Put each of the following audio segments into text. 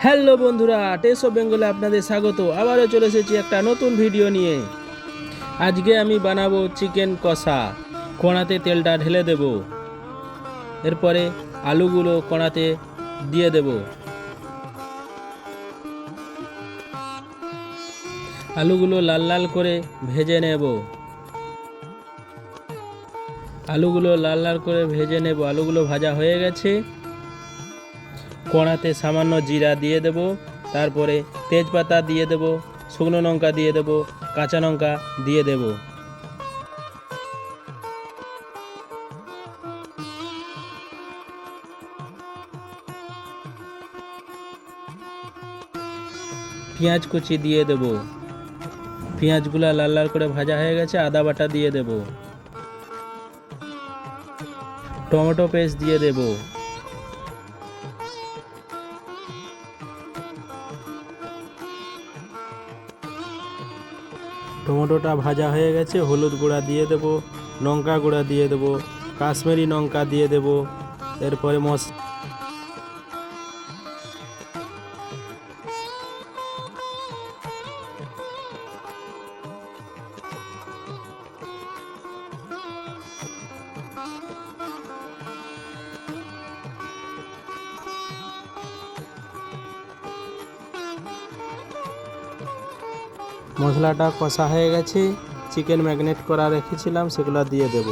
Hello বন্ধুরা, test of বেঙ্গলে আপনাদের স্বাগত। আবারও চলে এসেছি একটা নতুন ভিডিও নিয়ে। আজকে আমি বানাবো চিকেন কষা। কড়াতে তেলটা ঢেলে দেব, এরপরে আলুগুলো কড়াতে দিয়ে দেব। আলুগুলো লাল লাল করে ভেজে নেব। আলুগুলো ভাজা হয়ে গেছে। কড়াতে সামান্য জিরা দিয়ে দেব, তারপরে তেজপাতা দিয়ে দেব, শুকনো লঙ্কা দিয়ে দেব, কাঁচা লঙ্কা দিয়ে দেব। পেঁয়াজ কুচি দিয়ে দেব। পেঁয়াজগুলো লাল লাল করে ভাজা হয়ে গেছে। আদা বাটা দিয়ে দেব, টমেটো পেস্ট দিয়ে দেব, টমেটোটা ভাজা হয়ে গেছে। হলুদ গুঁড়া দিয়ে দেব, লঙ্কা গুঁড়া দিয়ে দেব, কাশ্মীরি লঙ্কা দিয়ে দেব। এরপরে মশলাটা কষা হয়ে গেছে। চিকেন ম্যারিনেট করা রেখেছিলাম, সেগুলো দিয়ে দেব।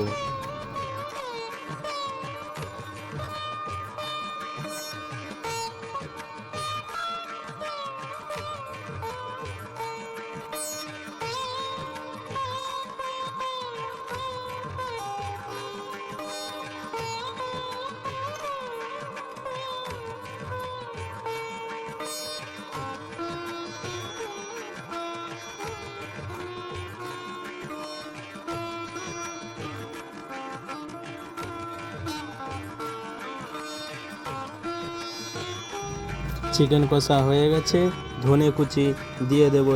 চিকেন কষা হয়ে গেছে। ধনে কুচি দিয়ে দেবো।